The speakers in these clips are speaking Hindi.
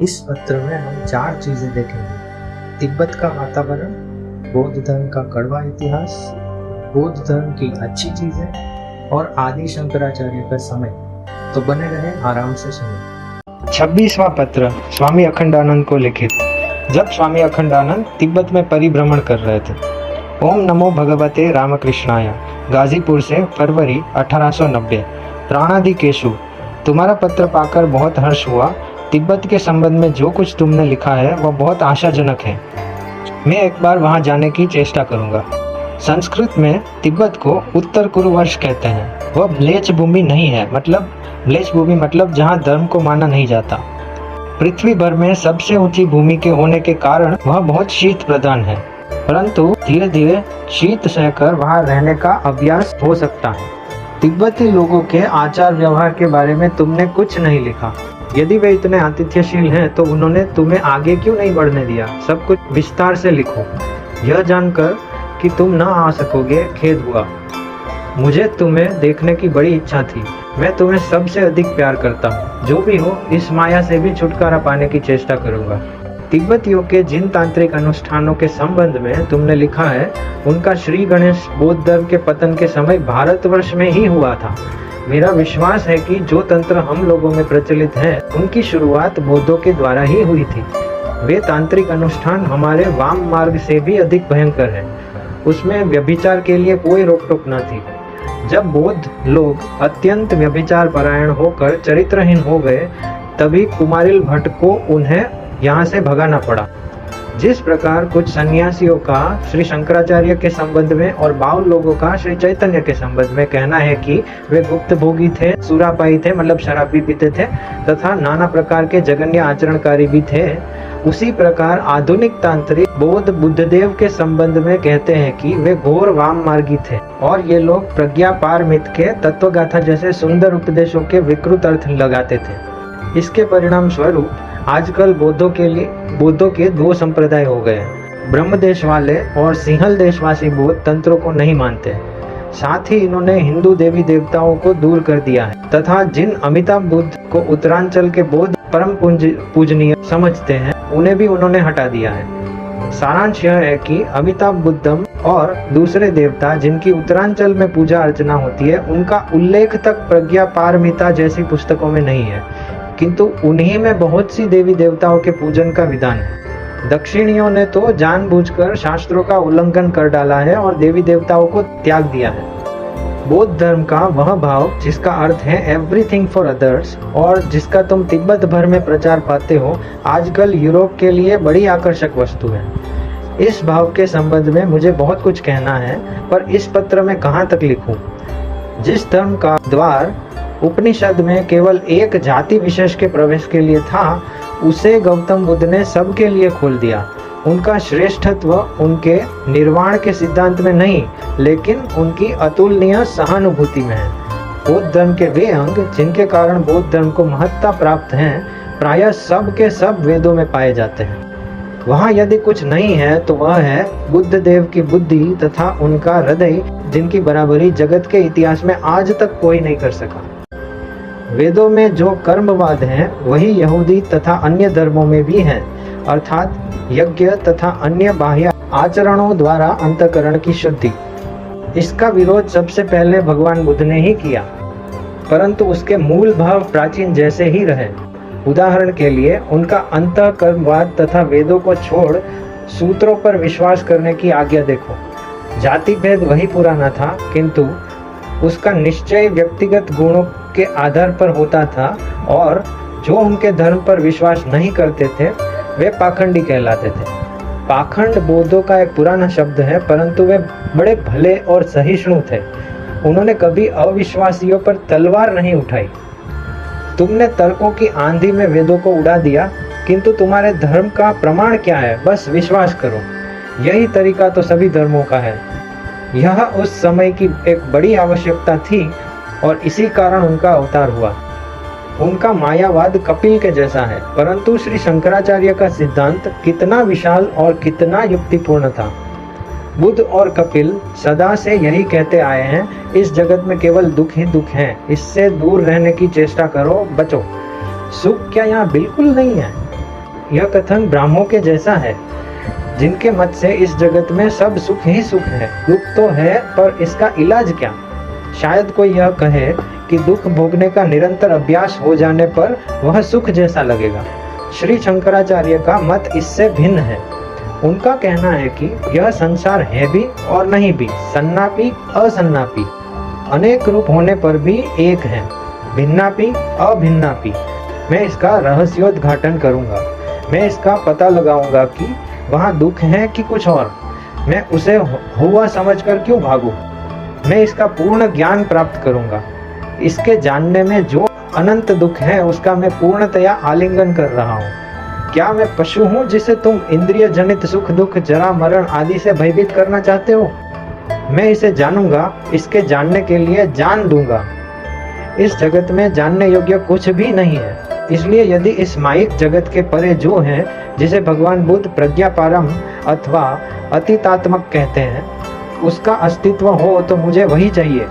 इस पत्र में हम 4 चीजें देखेंगे। तिब्बत का वातावरण, बौद्ध धर्म का कड़वा इतिहास, बौद्ध धर्म की अच्छी चीजें और आदि शंकराचार्य का समय। तो बने रहे, आराम से सुनिए। 26वां पत्र स्वामी अखंडानंद को लिखित। जब स्वामी अखंडानंद तिब्बत में परिभ्रमण कर रहे थे। ओम नमो भगवते रामकृष्णाय, गाजीपुर से फरवरी 1890। प्राणादिकेशु, तुम्हारा पत्र पाकर बहुत हर्ष हुआ। तिब्बत के संबंध में जो कुछ तुमने लिखा है वह बहुत आशाजनक है। मैं एक बार वहां जाने की चेष्टा करूंगा। संस्कृत में तिब्बत को उत्तर कुरुवर्ष कहते हैं। वह म्लेच्छ भूमि नहीं है, म्लेच्छ भूमि मतलब जहां धर्म को माना नहीं जाता। पृथ्वी भर में सबसे ऊंची भूमि के होने के कारण वह बहुत शीत प्रधान है, परंतु धीरे धीरे शीत सहकर वहां रहने का अभ्यास हो सकता है। तिब्बती लोगों के आचार व्यवहार के बारे में तुमने कुछ नहीं लिखा। यदि वे इतने आतिथ्यशील हैं तो उन्होंने तुम्हें आगे क्यों नहीं बढ़ने दिया? सब कुछ विस्तार से लिखो। यह जानकर कि तुम न आ सकोगे खेद हुआ। मुझे तुम्हें देखने की बड़ी इच्छा थी। मैं तुम्हें सबसे अधिक प्यार करता हूँ। जो भी हो, इस माया से भी छुटकारा पाने की चेष्टा करूंगा। तिब्बतियों के जिन तांत्रिक अनुष्ठानों के संबंध में तुमने लिखा है, उनका श्री गणेश बौद्ध धर्म के पतन के समय भारतवर्ष में ही हुआ था। मेरा विश्वास है कि जो तंत्र हम लोगों में प्रचलित हैं, उनकी शुरुआत बौद्धों के द्वारा ही हुई थी। वे तांत्रिक अनुष्ठान हमारे वाम मार्ग से भी अधिक भयंकर है। उसमें व्यभिचार के लिए कोई रोक टोक न थी। जब बौद्ध लोग अत्यंत व्यभिचार परायण होकर चरित्रहीन हो गए, तभी कुमारिल भट्ट को उन्हें यहाँ से भगाना पड़ा। जिस प्रकार कुछ सन्यासियों का श्री शंकराचार्य के संबंध में और बाउल लोगों का श्री चैतन्य के संबंध में कहना है कि वे गुप्त भोगी थे, सुरापाई थे, शराब भी पीते थे, तथा नाना प्रकार के जघन्य आचरणकारी भी थे, उसी प्रकार आधुनिक तांत्रिक बौद्ध बुद्धदेव के संबंध में कहते हैं कि वे घोर वाम मार्गी थे और ये लोग प्रज्ञा पारमित के तत्वगाथा जैसे सुंदर उपदेशों के विकृत अर्थ लगाते थे। इसके परिणाम स्वरूप आजकल बौद्धों के 2 संप्रदाय हो गए। ब्रह्म देश वाले और सिंहल देशवासी बौद्ध तंत्रों को नहीं मानते। साथ ही इन्होंने हिंदू देवी देवताओं को दूर कर दिया है तथा जिन अमिताभ बुद्ध को उत्तरांचल के बौद्ध परम पूजनीय समझते हैं, उन्हें भी उन्होंने हटा दिया है। सारांश यह है कि अमिताभ बुद्धम और दूसरे देवता जिनकी उत्तरांचल में पूजा अर्चना होती है, उनका उल्लेख तक प्रज्ञा पारमिता जैसी पुस्तकों में नहीं है, किंतु उन्हीं में बहुत सी देवी देवताओं के पूजन का विधान है। दक्षिणियों ने तो जानबूझकर शास्त्रों का उल्लंघन कर डाला है और देवी देवताओं को त्याग दिया है। बौद्ध धर्म का वह भाव जिसका अर्थ है एवरीथिंग फॉर अदर्स और जिसका तुम तिब्बत भर में प्रचार पाते हो, आजकल यूरोप के लिए बड़ी आकर्षक वस्तु है। इस भाव के संबंध में मुझे बहुत कुछ कहना है, पर इस पत्र में कहाँ तक लिखूं? जिस धर्म का द्वार उपनिषद में केवल एक जाति विशेष के प्रवेश के लिए था, उसे गौतम बुद्ध ने सबके लिए खोल दिया। उनका श्रेष्ठत्व उनके निर्वाण के सिद्धांत में नहीं, लेकिन उनकी अतुलनीय सहानुभूति में है। बौद्ध धर्म के वे अंग जिनके कारण बौद्ध धर्म को महत्ता प्राप्त है, प्रायः सब के सब वेदों में पाए जाते हैं। वहाँ यदि कुछ नहीं है तो वह है बुद्ध देव की बुद्धि तथा उनका हृदय, जिनकी बराबरी जगत के इतिहास में आज तक कोई नहीं कर सका। वेदों में जो कर्मवाद है, वही यहूदी तथा अन्य धर्मों में भी है, अर्थात यज्ञ तथा अन्य बाह्य आचरणों द्वारा अंतःकरण की शुद्धि। इसका विरोध सबसे पहले भगवान बुद्ध ने ही किया, परंतु उसके मूल भाव प्राचीन जैसे ही रहे। उदाहरण के लिए उनका अंतःकरणवाद तथा वेदों को छोड़ सूत्रों पर विश्वास करने की आज्ञा देखो। जाति भेद वही पुराना था, किंतु उसका निश्चय व्यक्तिगत गुणों के आधार पर होता था और जो उनके धर्म पर विश्वास नहीं करते थे, वे पाखंडी कहलाते थे। पाखंड बौद्धों का एक पुराना शब्द है, परंतु वे बड़े भले और सहिष्णु थे। उन्होंने कभी अविश्वासियों पर तलवार नहीं उठाई। तुमने तर्कों की आंधी में वेदों को उड़ा दिया, किंतु तुम्हारे धर्म का प्रमाण क्या है? बस विश्वास करो। यही तरीका तो सभी धर्मों का है। यह उस समय की एक बड़ी आवश्यकता थी और इसी कारण उनका अवतार हुआ। उनका मायावाद कपिल के जैसा है, परंतु श्री शंकराचार्य का सिद्धांत कितना विशाल और कितना युक्तिपूर्ण था। बुद्ध और कपिल सदा से यही कहते आए हैं, इस जगत में केवल दुख ही दुख है, इससे दूर रहने की चेष्टा करो, बचो। सुख क्या यहाँ बिल्कुल नहीं है? यह कथन ब्राह्मणों के जैसा है, जिनके मत से इस जगत में सब सुख ही सुख है। दुख तो है, पर इसका इलाज क्या? शायद कोई यह कहे कि दुख भोगने का निरंतर अभ्यास हो जाने पर वह सुख जैसा लगेगा। श्री शंकराचार्य का मत इससे भिन्न है। उनका कहना है कि यह संसार है भी और नहीं भी, सन्नापी असन्नापी, अनेक रूप होने पर भी एक है, भिन्नापी अभिन्नापी। मैं इसका रहस्योद्घाटन करूंगा। मैं इसका पता लगाऊंगा कि वहाँ दुख है कि कुछ और। मैं उसे हुआ समझकर क्यों भागूं? मैं इसका पूर्ण ज्ञान प्राप्त करूंगा। इसके जानने में जो अनंत दुख है उसका मैं पूर्णतया आलिंगन कर रहा हूँ। क्या मैं पशु हूँ जिसे तुम इंद्रिय जनित सुख दुख जरा मरण आदि से भयभीत करना चाहते हो? मैं इसे जानूंगा, इसके जानने के लिए जान दूंगा। इस जगत में जानने योग्य कुछ भी नहीं है। इसलिए यदि इस माइक जगत के परे जो है, जिसे भगवान बुद्ध प्रज्ञापारम अथवा अतीतात्मक कहते हैं, उसका अस्तित्व हो तो मुझे वही चाहिए।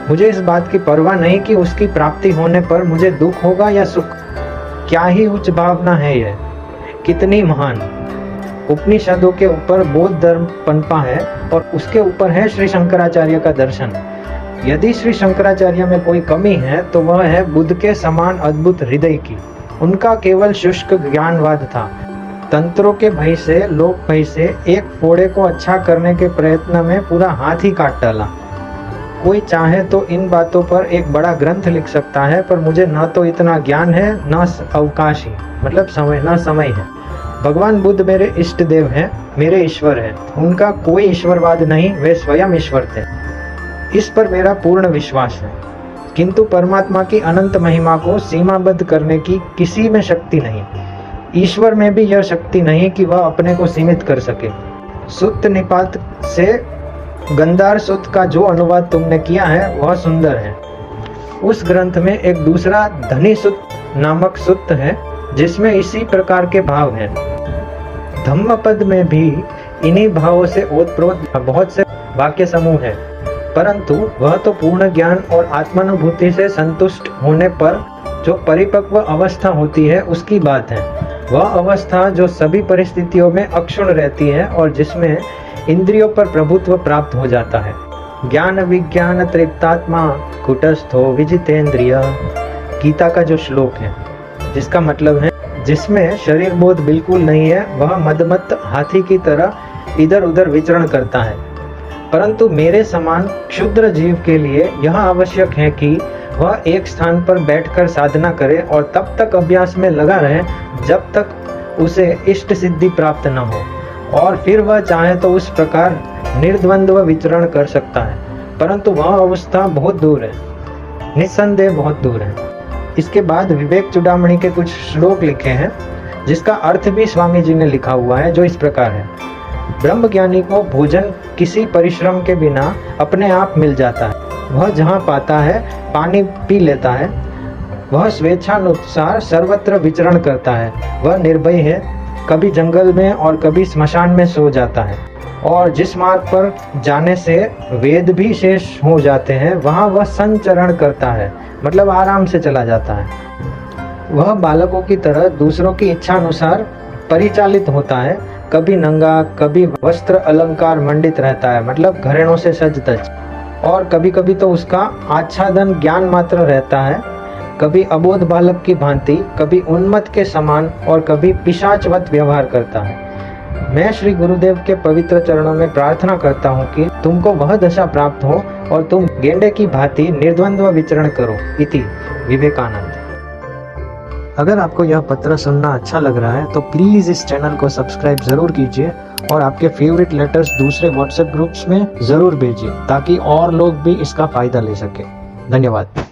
मुझे इस बात की परवाह नहीं कि उसकी प्राप्ति होने पर मुझे दुख होगा या सुख। क्या ही उच्च भावना है यह, कितनी महान। उपनिषदों के ऊपर बौद्ध धर्म पनपा है और उसके ऊपर है श्री शंकराचार्य का दर्शन। यदि श्री शंकराचार्य में कोई कमी है तो वह है बुद्ध के समान अद्भुत हृदय की। उनका केवल शुष्क ज्ञानवाद था। तंत्रों के भय से, लोक भय से एक फोड़े को अच्छा करने के प्रयत्न में पूरा हाथ ही काट डाला। कोई चाहे तो इन बातों पर एक बड़ा ग्रंथ लिख सकता है, पर मुझे न तो इतना ज्ञान है न अवकाश ही, मतलब समय है। भगवान बुद्ध मेरे इष्ट देव हैं, मेरे ईश्वर हैं। उनका कोई ईश्वरवाद नहीं, वे स्वयं ईश्वर थे। इस पर मेरा पूर्ण विश्वास है। किंतु परमात्मा की अनंत महिमा को सीमाबद्ध करने की किसी में शक्ति नहीं। ईश्वर में भी यह शक्ति नहीं कि वह अपने को सीमित कर सके। सुत्त निपात से गंधार सुत्त का जो अनुवाद तुमने किया है वह सुंदर है। उस ग्रंथ में एक दूसरा धनी सुत्त नामक सुत्त है जिसमें इसी प्रकार के भाव हैं। धम्मपद में भी इन्हीं भावों से ओतप्रोत बहुत से वाक्य समूह हैं, परंतु वह तो पूर्ण ज्ञान और आत्मानुभूति से संतुष्ट होने पर जो परिपक्व अवस्था होती है उसकी बात है। वह अवस्था जो सभी परिस्थितियों में अक्षुण्ण रहती है और जिसमें इंद्रियों पर प्रभुत्व प्राप्त हो जाता है। ज्ञान विज्ञान तृप्तात्मा कुटस्थो विजितेंद्रिय, गीता का जो श्लोक है, जिसका मतलब है जिसमें शरीर बोध बिल्कुल नहीं है, वह मदमत्त हाथी की तरह इधर उधर विचरण करता है। परंतु मेरे समान क्षुद्र जीव के लिए यह आवश्यक है कि वह एक स्थान पर बैठकर साधना करे और तब तक अभ्यास में लगा रहे जब तक उसे इष्ट सिद्धि प्राप्त न हो, और फिर वह चाहे तो उस प्रकार निर्द्वंद्व विचरण कर सकता है। परंतु वह अवस्था बहुत दूर है, निस्संदेह बहुत दूर है। इसके बाद विवेक चूड़ामणि के कुछ श्लोक लिखे हैं जिसका अर्थ भी स्वामी जी ने लिखा हुआ है, जो इस प्रकार है। ब्रह्मज्ञानी को भोजन किसी परिश्रम के बिना अपने आप मिल जाता है। वह जहाँ पाता है पानी पी लेता है। वह स्वेच्छानुसार सर्वत्र विचरण करता है। वह निर्भय है, कभी जंगल में और कभी स्मशान में सो जाता है। और जिस मार्ग पर जाने से वेद भी शेष हो जाते हैं वहाँ वह संचरण करता है, मतलब आराम से चला जाता है। वह बालकों की तरह दूसरों की इच्छा अनुसार परिचालित होता है। कभी नंगा, कभी वस्त्र अलंकार मंडित रहता है, मतलब घरेणों से सज धज, और कभी कभी तो उसका आच्छादन ज्ञान मात्र रहता है। कभी अबोध बालक की भांति, कभी उन्मत्त के समान और कभी पिशाचवत व्यवहार करता है। मैं श्री गुरुदेव के पवित्र चरणों में प्रार्थना करता हूँ कि तुमको वह दशा प्राप्त हो और तुम गेंडे की भांति निर्द्वंद्व विचरण करो। इति विवेकानंद। अगर आपको यह पत्र सुनना अच्छा लग रहा है तो प्लीज़ इस चैनल को सब्सक्राइब ज़रूर कीजिए और आपके फेवरेट लेटर्स दूसरे व्हाट्सएप ग्रुप्स में ज़रूर भेजिए ताकि और लोग भी इसका फ़ायदा ले सकें। धन्यवाद।